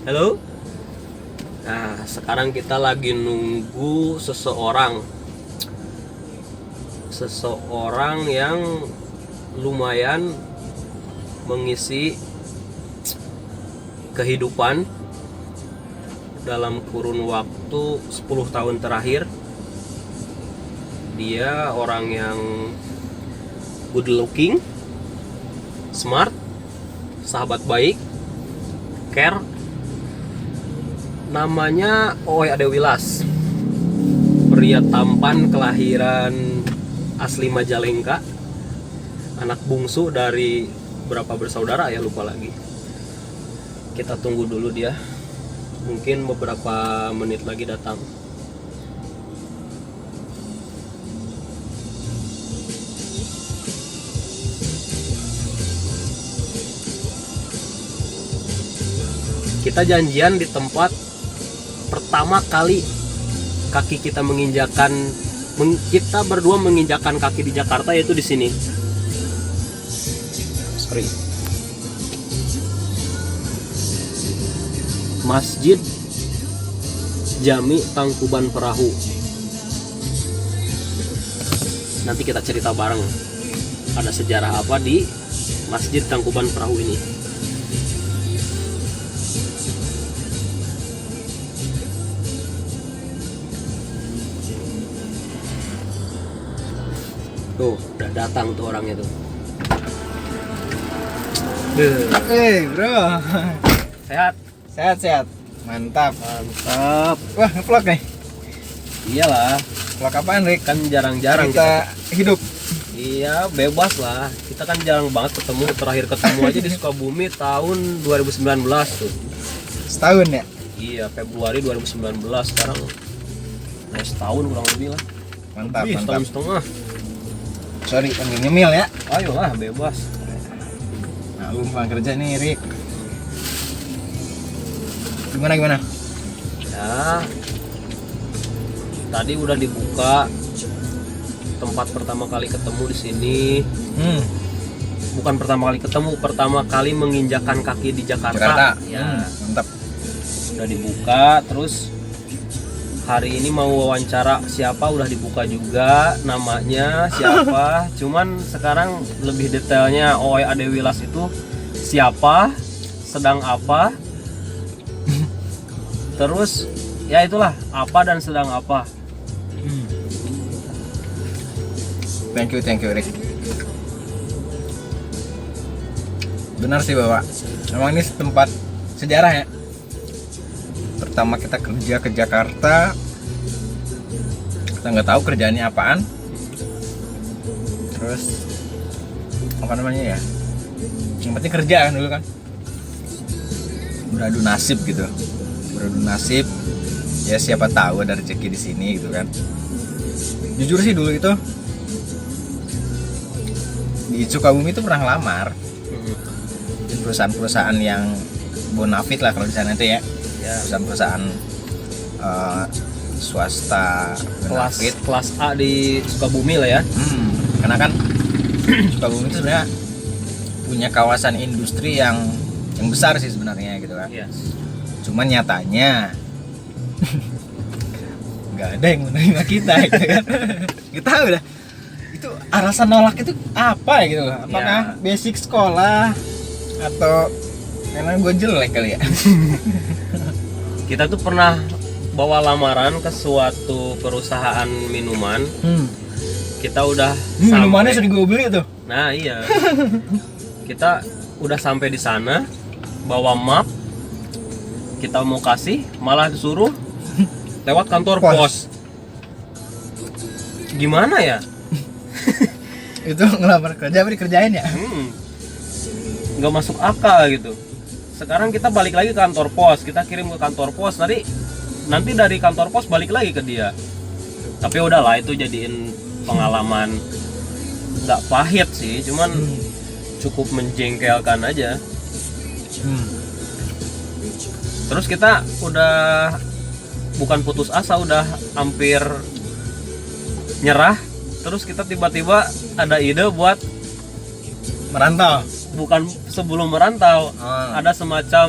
Halo. Nah, sekarang kita lagi nunggu seseorang yang lumayan mengisi kehidupan dalam kurun waktu 10 tahun terakhir. Dia orang yang good looking, smart, sahabat baik, care. Namanya Ooi Adewilas, pria tampan kelahiran asli Majalengka, anak bungsu dari berapa bersaudara ya, lupa lagi. Kita tunggu dulu dia, mungkin beberapa menit lagi datang. Kita janjian di tempat pertama kali kaki kita kita berdua menginjakan kaki di Jakarta, yaitu di sini. Sorry. Masjid Jami Tangkuban Perahu. Nanti kita cerita bareng ada sejarah apa di Masjid Tangkuban Perahu ini. Tuh, udah datang tuh orangnya tuh. Bro. Sehat? Sehat. Mantap. Wah, nge-vlog nih. Iyalah, Vlog apaan, Rick? kan jarang-jarang kita hidup. Iya, bebas lah. Kita kan jarang banget ketemu. Terakhir ketemu aja di Sukabumi tahun 2019 tuh. Setahun ya? Iya, Februari 2019. Sekarang setahun kurang lebih lah. Mantap. Setahun setengah. Sorry, ambil nyemil ya. Ayolah, bebas. Nah, lu pulang kerja nih, Rick. Gimana? Ya, tadi udah dibuka tempat pertama kali ketemu di sini. Bukan pertama kali ketemu, pertama kali menginjakan kaki di Jakarta. Ya, Mantap. udah dibuka. Terus hari ini mau wawancara siapa, udah dibuka juga namanya siapa. Cuman sekarang lebih detailnya Ooi Adewilas itu siapa, sedang apa, terus ya itulah apa dan sedang apa. Thank you, Rick. Benar sih, Bapak. Emang ini tempat sejarah ya. Pertama kita kerja ke Jakarta, kita nggak tahu kerjaannya apaan. Terus apa namanya ya? Yang penting kerja kan dulu kan. Beradu nasib gitu. Beradu nasib. Ya siapa tahu ada rezeki di sini gitu kan. Jujur sih dulu itu di Sukabumi itu pernah lamar di perusahaan-perusahaan yang bonafit lah kalau di sana itu ya. Perusahaan-perusahaan swasta kelas A di Sukabumi lah ya. Karena kan Sukabumi itu sebenarnya punya kawasan industri yang besar sih sebenarnya gitu kan. Cuman nyatanya nggak ada yang menerima kita gitu kan. Kita udah itu alasan nolak itu apa gitu, apakah basic sekolah atau karena gue jelek kali ya. Kita tuh pernah bawa lamaran ke suatu perusahaan minuman. Kita udah minumannya sering gue beli tuh. Nah iya. Kita udah sampai di sana, bawa map. Kita mau kasih, malah disuruh lewat kantor pos. Gimana ya? Itu ngelamar kerja apa dikerjain ya? Nggak masuk akal gitu. Sekarang kita balik lagi ke kantor pos, kita kirim ke kantor pos, nanti dari kantor pos balik lagi ke dia. Tapi udahlah, itu jadiin pengalaman nggak pahit sih, cuman cukup menjengkelkan aja. Terus kita udah bukan putus asa, udah hampir nyerah. Terus kita tiba-tiba ada ide buat merantau. Bukan sebelum merantau, ada semacam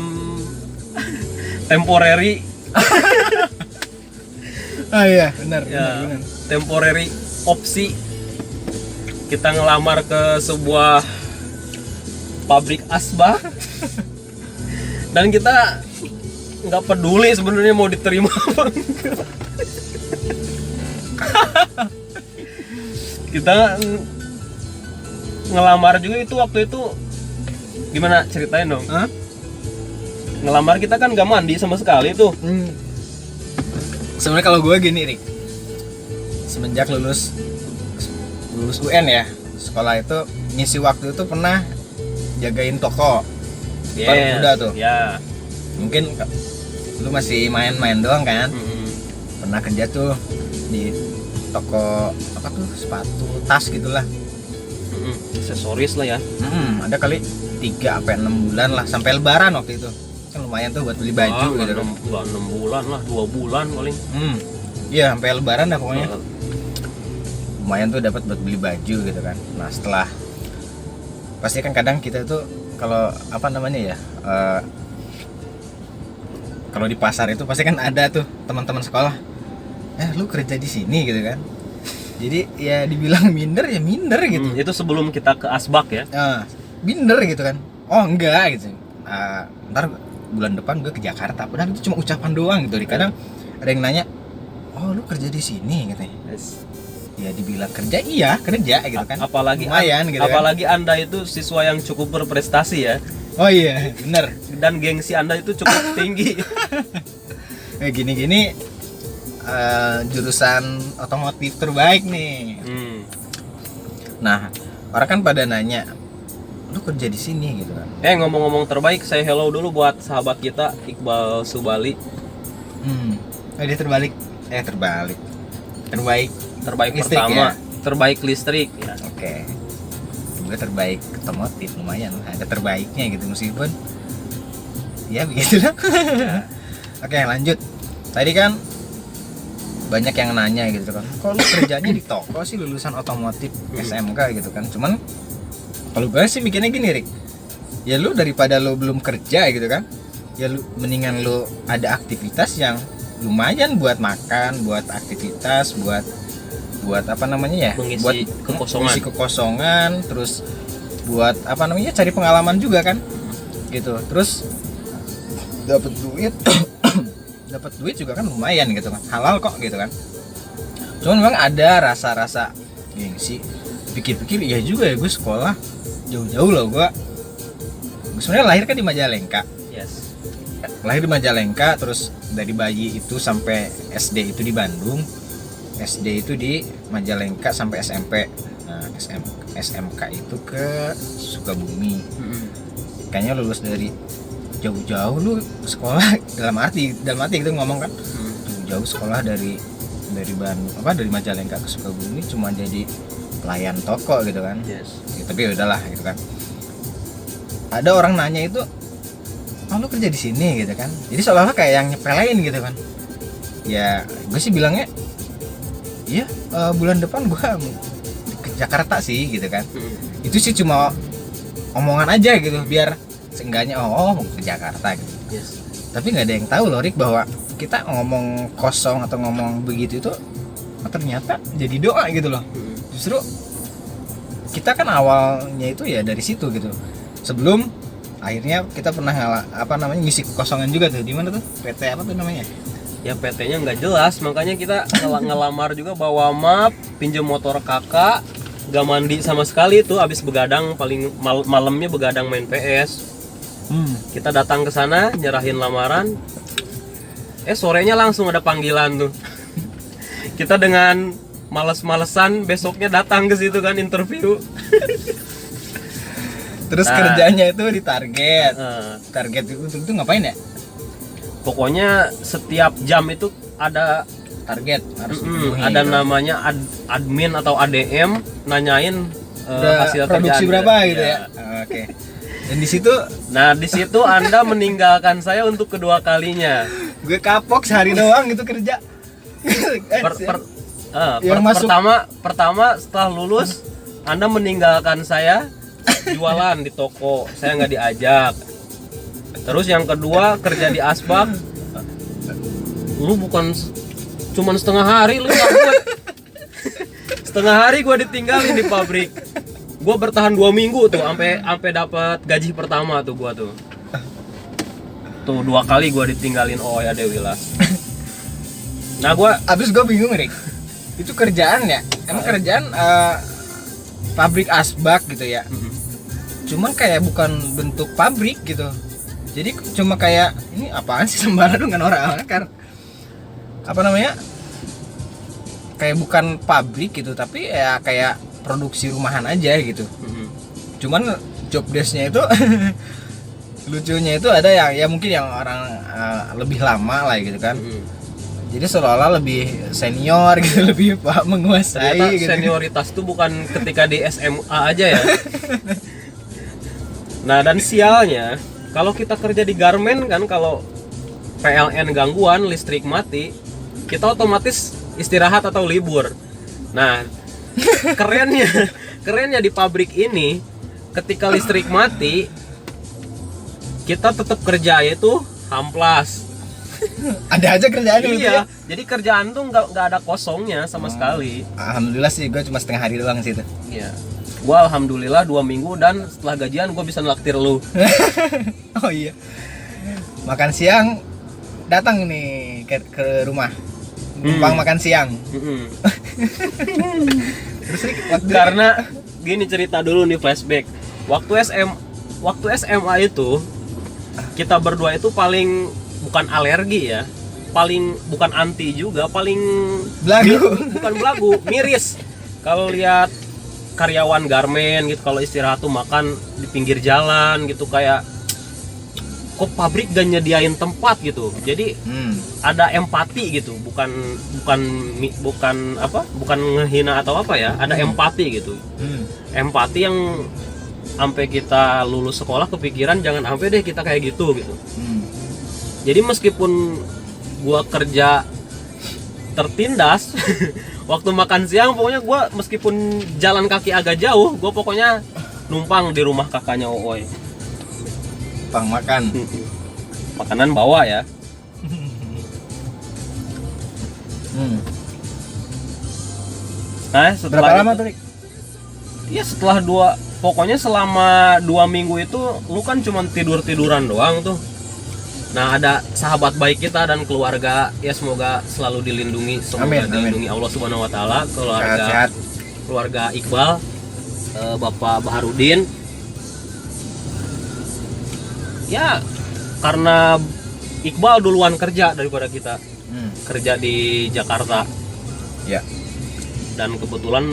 temporary Iya, benar, ya, benar. temporary opsi kita ngelamar ke sebuah pabrik asbak dan kita nggak peduli sebenarnya mau diterima apa enggak. Kita ngelamar juga itu waktu itu gimana, ceritain dong. Hah? Ngelamar kita kan gak mandi sama sekali tuh. Sebenarnya kalau gue gini, Rik, semenjak lulus UN ya, sekolah itu ngisi waktu itu pernah jagain toko Yes, udah tuh. ya. Mungkin lu masih main-main doang kan. Mm-mm. Pernah kerja tuh di toko apa tuh, sepatu, tas gitulah. Mm-mm. Aksesoris lah ya. Ada kali 3 sampai 6 bulan lah, sampai lebaran waktu itu. Kan lumayan tuh buat beli baju gitu kan. Enggak 6 bulan lah, 2 bulan paling. Iya, sampai lebaran dah pokoknya. Lumayan tuh dapat buat beli baju gitu kan. Nah, setelah pasti kan kadang kita tuh kalau apa namanya ya, kalau di pasar itu pasti kan ada tuh teman-teman sekolah, lu kerja di sini gitu kan. Jadi ya dibilang minder ya minder gitu. Itu sebelum kita ke asbak ya. Minder gitu kan. Oh enggak gitu. Ntar bulan depan gue ke Jakarta. Padahal itu cuma ucapan doang gitu. Kadang ada yang nanya, oh lu kerja di sini katanya. Yes. Ya dibilang kerja, iya kerja gitu kan. Apalagi lumayan gitu apalagi kan. Anda itu siswa yang cukup berprestasi ya. Oh iya bener. Dan gengsi Anda itu cukup tinggi. Gini-gini jurusan otomotif terbaik nih. Nah orang kan pada nanya, lu kerja di sini gitu kan. Ngomong-ngomong terbaik, saya hello dulu buat sahabat kita Iqbal Subali. Dia terbalik. Terbaik listrik pertama, ya? terbaik listrik ya. Oke. Gue terbaik otomotif, lumayan lah, ada terbaiknya gitu meskipun ya begitulah. Oke, lanjut. Tadi kan banyak yang nanya gitu kan, kok lu kerjanya di toko sih lulusan otomotif SMK gitu kan. Cuman kalau gue sih mikirnya gini, Rik, ya lu daripada lu belum kerja gitu kan, ya lu mendingan lu ada aktivitas yang lumayan buat makan, buat aktivitas, buat apa namanya ya, mengisi buat kekosongan, terus buat apa namanya, cari pengalaman juga kan gitu. Terus dapat duit dapat duit juga kan lumayan gitu kan, halal kok gitu kan. Cuman memang ada rasa-rasa gengsi, pikir-pikir iya juga ya, gue sekolah jauh-jauh loh. Gue sebenarnya lahir kan di Majalengka. Yes. Lahir di Majalengka, terus dari bayi itu sampai SD itu di Bandung, SD itu di Majalengka sampai SMP. Nah SMK itu ke Sukabumi. Kayaknya lulus dari jauh-jauh lu sekolah, dalam arti itu ngomong kan, jauh sekolah dari Bandung, dari Majalengka ke Sukabumi cuma jadi pelayan toko gitu kan. Yes. Ya, tapi udahlah gitu kan. Ada orang nanya itu, oh lu kerja di sini gitu kan. Jadi seolah-olah kayak yang nyepelein gitu kan. Ya gue sih bilangnya, iya bulan depan gue ke Jakarta sih gitu kan. Itu sih cuma omongan aja gitu, biar seenggaknya mau ke Jakarta gitu. Yes. Tapi nggak ada yang tahu loh, Rik, bahwa kita ngomong kosong atau ngomong begitu itu ternyata jadi doa gitu loh. Justru kita kan awalnya itu ya dari situ gitu. Sebelum akhirnya kita pernah ngisi kekosongan juga tuh. Di mana tuh? PT apa tuh namanya? Ya PT-nya nggak jelas, makanya kita ngelamar juga bawa map, pinjam motor kakak, gak mandi sama sekali tuh, abis begadang paling malamnya begadang main PS. Kita datang ke sana, nyerahin lamaran. Sorenya langsung ada panggilan tuh. Kita dengan males-malesan besoknya datang ke situ kan, interview. Terus kerjanya itu di target. Target itu ngapain ya? Pokoknya setiap jam itu ada target harus dipenuhi. Ada namanya admin atau ADM nanyain hasil produksi kerjaan berapa gitu ya. Oke. Dan di situ Anda meninggalkan saya untuk kedua kalinya. Gue kapok sehari doang gitu kerja. Pertama setelah lulus Anda meninggalkan saya jualan di toko, saya nggak diajak. Terus yang kedua kerja di asbak, Lu bukan cuman setengah hari lu cabut. Setengah hari gue ditinggalin di pabrik. Gue bertahan 2 minggu tuh sampai dapat gaji pertama tuh gue tuh. Tuh 2 kali gue ditinggalin Oya Dewilas. Nah abis gue bingung Rick, itu kerjaan ya? Emang kerjaan pabrik asbak gitu ya? Cuman kayak bukan bentuk pabrik gitu. Jadi cuma kayak ini apaan sih sembarang dengan orang kan? Apa namanya? Kayak bukan pabrik gitu, tapi ya kayak produksi rumahan aja gitu. Cuman job desk-nya itu lucunya itu ada yang ya mungkin yang orang lebih lama lah gitu kan. Jadi seolah-olah lebih senior gitu, lebih menguasai. Ternyata gitu. senioritas tuh bukan ketika di SMA aja ya. Nah dan sialnya kalau kita kerja di garmen kan, kalau PLN gangguan, listrik mati, kita otomatis istirahat atau libur. Nah kerennya di pabrik ini, ketika listrik mati kita tetap kerja, yaitu hamplas. Ada aja kerjaan gitu Iya, ya? jadi kerjaan tuh nggak ada kosongnya sama sekali. Alhamdulillah sih, gue cuma setengah hari doang sih itu. Iya, gua alhamdulillah 2 minggu dan setelah gajian gua bisa naktir lu. Oh iya, makan siang datang nih ke rumah, numpang makan siang. Terus Rick, Karena gini cerita dulu nih, flashback. Waktu SMA itu kita berdua itu paling bukan alergi ya, paling bukan anti juga, paling belagu. Bukan belagu, miris kalau lihat karyawan garmen gitu kalau istirahat tuh makan di pinggir jalan gitu, kayak kok pabrik gak nyediain tempat gitu. Jadi ada empati gitu, bukan ngehina atau apa ya, ada empati gitu. Empati yang sampai kita lulus sekolah kepikiran jangan sampai deh kita kayak gitu. Jadi meskipun gua kerja tertindas waktu makan siang, pokoknya gua meskipun jalan kaki agak jauh, gua pokoknya numpang di rumah kakaknya Ooy. Numpang makan. Makanan bawa ya. Nah, setelah Berapa lama tuh, Rick? Ya setelah pokoknya selama 2 minggu itu lu kan cuma tiduran doang tuh. Nah, ada sahabat baik kita dan keluarga, ya semoga selalu dilindungi, semoga dilindungi Allah Subhanahu wa taala, keluarga Iqbal, Bapak Baharudin. Ya, karena Iqbal duluan kerja daripada kita. Kerja di Jakarta. Ya. Dan kebetulan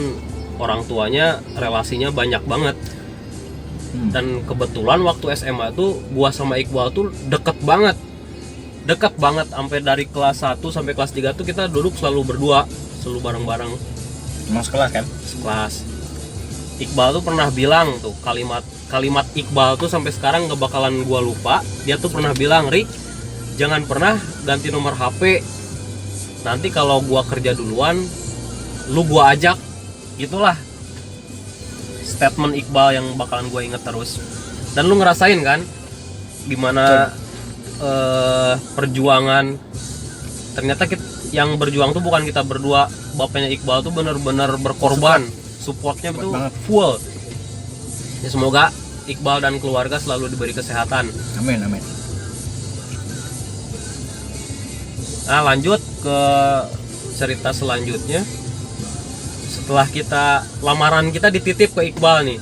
orang tuanya relasinya banyak banget. Dan kebetulan waktu SMA tuh gua sama Iqbal tuh deket banget sampai dari kelas 1 sampai kelas 3 tuh kita duduk selalu berdua, selalu bareng-bareng. Emang sekelas kan? Sekelas. Iqbal tuh pernah bilang tuh kalimat Iqbal tuh sampai sekarang gak bakalan gua lupa. Dia tuh pernah bilang, "Rick, jangan pernah ganti nomor HP. Nanti kalau gua kerja duluan, lu gua ajak." Gitulah statement Iqbal yang bakalan gue inget terus. Dan lu ngerasain kan gimana perjuangan. Ternyata yang berjuang tuh bukan kita berdua. Bapaknya Iqbal tuh benar-benar berkorban, supportnya tuh full. Ya semoga Iqbal dan keluarga selalu diberi kesehatan. Amin. Nah, lanjut ke cerita selanjutnya. Setelah lamaran kita dititip ke Iqbal nih,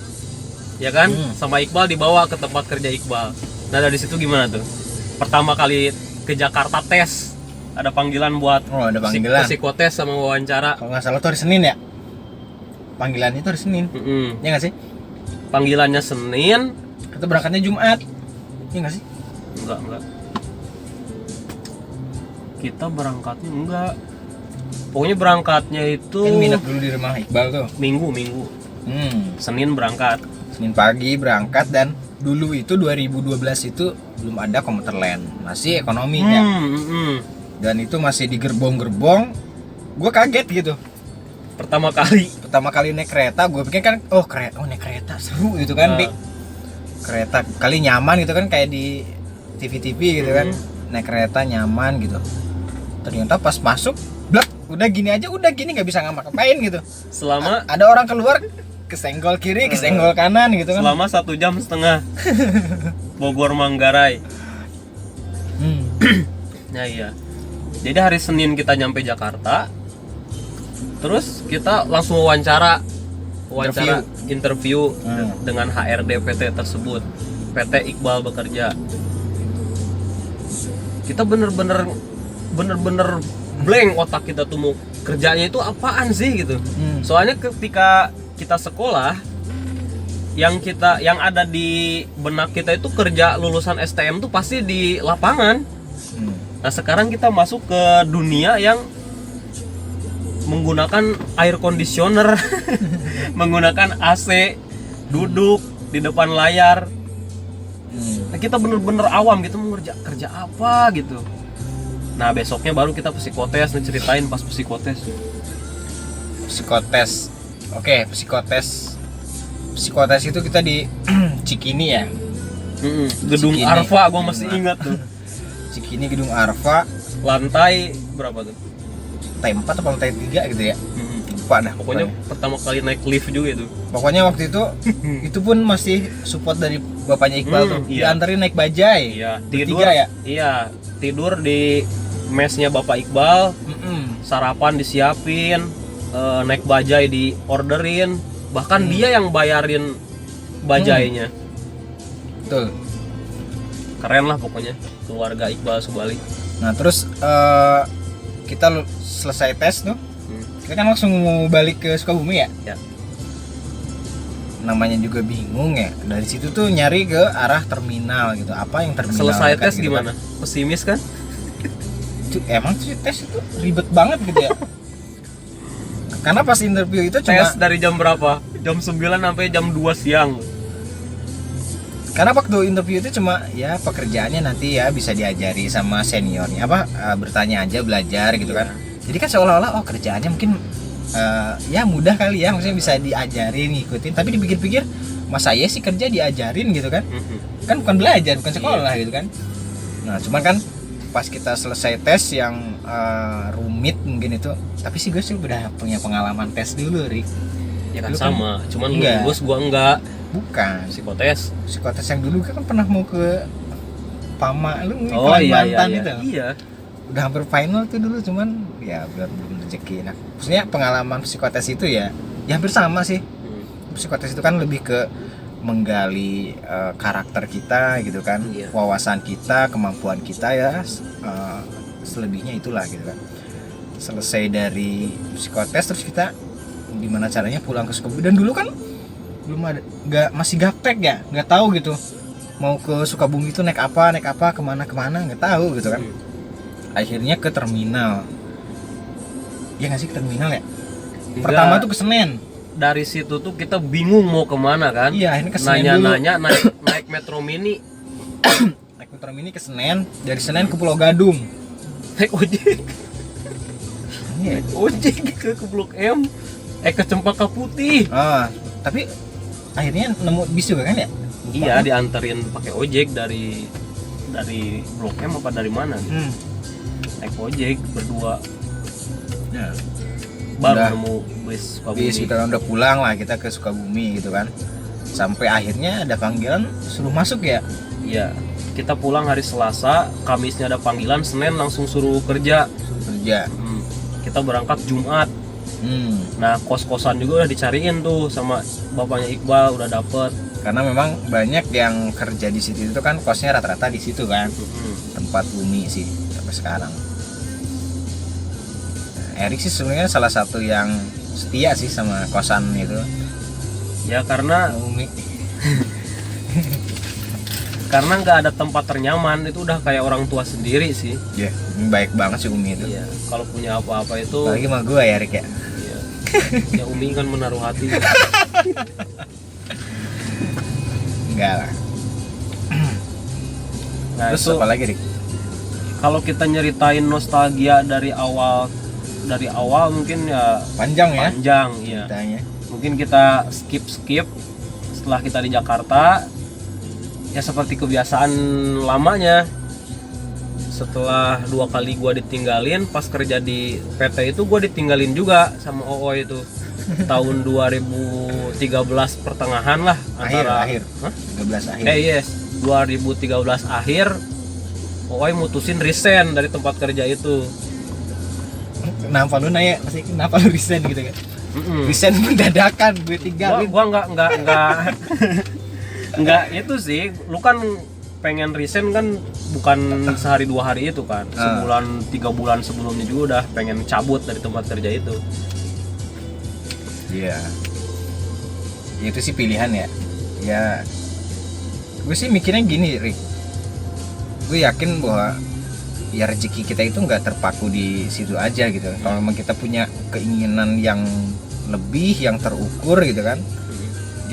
ya kan, sama Iqbal dibawa ke tempat kerja Iqbal. Nah dari situ gimana tuh? Pertama kali ke Jakarta tes, ada panggilan buat psikotes sama wawancara. Kalau nggak salah tuh hari Senin ya? Panggilannya itu hari Senin, ya nggak sih? Panggilannya Senin. Atau berangkatnya Jumat, ya nggak sih? Enggak. Kita berangkatnya enggak. Pokoknya berangkatnya itu kan minat dulu di rumah Iqbal tuh. Minggu. Senin berangkat. Senin pagi berangkat, dan dulu itu 2012 itu belum ada komuter lain, masih ekonomi ya. Dan itu masih di gerbong-gerbong. Gue kaget gitu. Pertama kali naik kereta, gue pikir kan naik kereta seru gitu kan, Dik. Kereta kali nyaman gitu kan, kayak di TV-TV gitu kan. Naik kereta nyaman gitu. Ternyata pas masuk, blak, udah gini aja, udah gini nggak bisa ngapa-ngapain gitu. Selama Ada orang keluar kesenggol kiri, kesenggol kanan gitu kan. selama 1,5 jam Bogor Manggarai. Ya iya. Jadi hari Senin kita nyampe Jakarta. Terus kita langsung wawancara interview dengan HRD PT tersebut, PT Iqbal Bekerja. Kita bener-bener blank otak kita tuh, mau kerjanya itu apaan sih gitu. Soalnya ketika kita sekolah, yang ada di benak kita itu kerja lulusan STM tuh pasti di lapangan. Nah sekarang kita masuk ke dunia yang menggunakan air conditioner, menggunakan AC, duduk di depan layar. Nah, kita bener-bener awam gitu, mau kerja apa gitu. Nah besoknya baru kita psikotes, ceritain pas psikotes. Oke, psikotes itu kita di Cikini ya. Gedung Cikini. Arfa, gua masih ingat tuh. Cikini Gedung Arfa, Lantai berapa tuh? lantai 4 atau lantai 3 gitu ya. Lupa dah. Pokoknya pertama kali naik lift juga itu. Pokoknya waktu itu pun masih support dari bapaknya Iqbal tuh. Iya. Dianterin naik bajai. Iya, Bertiga ya? Iya, tidur di mesnya Bapak Iqbal, sarapan disiapin, naik bajai diorderin, bahkan dia yang bayarin bajainya. Betul. Keren lah pokoknya keluarga Iqbal Subali. Nah, terus kita selesai tes tuh. Kita kan langsung mau balik ke Sukabumi ya? Ya. Namanya juga bingung ya. Dari situ tuh nyari ke arah terminal gitu. Apa yang terminal? Selesai dekat tes gitu gimana? kan. Pesimis kan? Emang sih tes itu ribet banget gitu ya. Karena pas interview itu cuma Tes dari jam berapa? Jam 9 sampai jam 2 siang. karena waktu interview itu cuma ya pekerjaannya nanti ya bisa diajari sama seniornya bertanya aja, belajar gitu kan. Jadi kan seolah-olah kerjaannya mungkin ya mudah kali ya, maksudnya bisa diajarin, ngikutin. Tapi dipikir-pikir, masa ya sih kerja diajarin gitu kan? Kan bukan belajar, bukan sekolah gitu kan. Nah cuman kan pas kita selesai tes yang rumit mungkin itu, tapi sih gue sih udah punya pengalaman tes dulu, Rik. Ya kan Lu sama, cuman lu enggak. lulus, gua enggak. Bukan Psikotes. psikotes yang dulu kan pernah mau ke Pama, lu Oh iya, Kalimantan iya. itu. Iya. Udah hampir final tuh dulu, cuman ya belum rezeki. Nah maksudnya pengalaman psikotes itu ya hampir sama sih. Psikotes itu kan lebih ke menggali karakter kita gitu kan, Iya. wawasan kita, kemampuan kita ya, selebihnya itulah gitu kan. Selesai dari psikotes terus kita gimana caranya pulang ke Sukabumi, dan dulu kan belum ada, masih gaptek ya, nggak tahu gitu mau ke Sukabumi itu naik apa kemana nggak tahu gitu kan. Akhirnya ke terminal, ya nggak sih, ke terminal ya. Pertama tuh ke Senen. Dari situ tuh kita bingung mau kemana kan. Iya, ini ke Senen dulu. Nanya naik Metro Mini. Naik Metro Mini ke Senen, dari Senen ke Pulau Gadung. Naik ojek. Iya. Ojek ke Blok M. Ke Cempaka Putih. Tapi akhirnya nemu bis juga kan ya? Iya, dianterin pakai ojek dari Blok M apa dari mana? Naik ojek berdua. Ya. Baru Udah. nemu bis Sukabumi. Bis kita udah pulang lah kita ke Sukabumi gitu kan. Sampai akhirnya ada panggilan suruh masuk ya. Iya. Kita pulang hari Selasa, Kamisnya ada panggilan, Senin langsung suruh kerja. Suruh kerja. Kita berangkat Jumat. Nah, kos-kosan juga udah dicariin tuh sama bapaknya Iqbal, udah dapet. Karena memang banyak yang kerja di situ itu kan kosnya rata-rata di situ kan. Tempat Bumi sih sampai sekarang. Erik sih sebenarnya salah satu yang setia sih sama kosan itu. Ya karena Umi. karena nggak ada tempat ternyaman, itu udah kayak orang tua sendiri sih. Ya, baik banget sih Umi itu. Iya, kalau punya apa-apa itu. Apalagi sama gue ya, Erik ya. Iya. Ya Umi kan menaruh hati. Enggak lah. Nah, Terus itu apa lagi, Rik? kalau kita nyeritain nostalgia dari awal mungkin ya Panjang ya panjang ya. ceritanya. Mungkin kita skip setelah kita di Jakarta, ya seperti kebiasaan lamanya, setelah 2 kali gua ditinggalin pas kerja di PT itu, gua ditinggalin juga sama OO itu tahun 2013 pertengahan lah, antara akhir Hah? 13 akhir. Yes, 2013 akhir OO mutusin resign dari tempat kerja itu. Kenapa lu nanya pasti kenapa lu resign gitu kan? Mm-mm. Resign mendadakan, gue tinggalin. Gua nggak itu sih, lu kan pengen resign kan bukan sehari 2 hari itu kan, sebulan 3 bulan sebelumnya juga udah pengen cabut dari tempat kerja itu. Iya. Ya, itu sih pilihan ya. Ya, gue sih mikirnya gini, Rick. Gue yakin bahwa ya rezeki kita itu nggak terpaku di situ aja gitu. Kalau memang kita punya keinginan yang lebih, yang terukur gitu kan,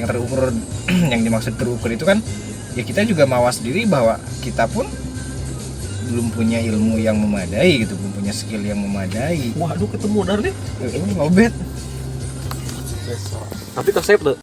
yang terukur, yang dimaksud terukur itu kan, ya kita juga mawas diri bahwa kita pun belum punya ilmu yang memadai gitu, belum punya skill yang memadai. Waduh, ketemu Darli. Ngobet. Tapi kesep tuh.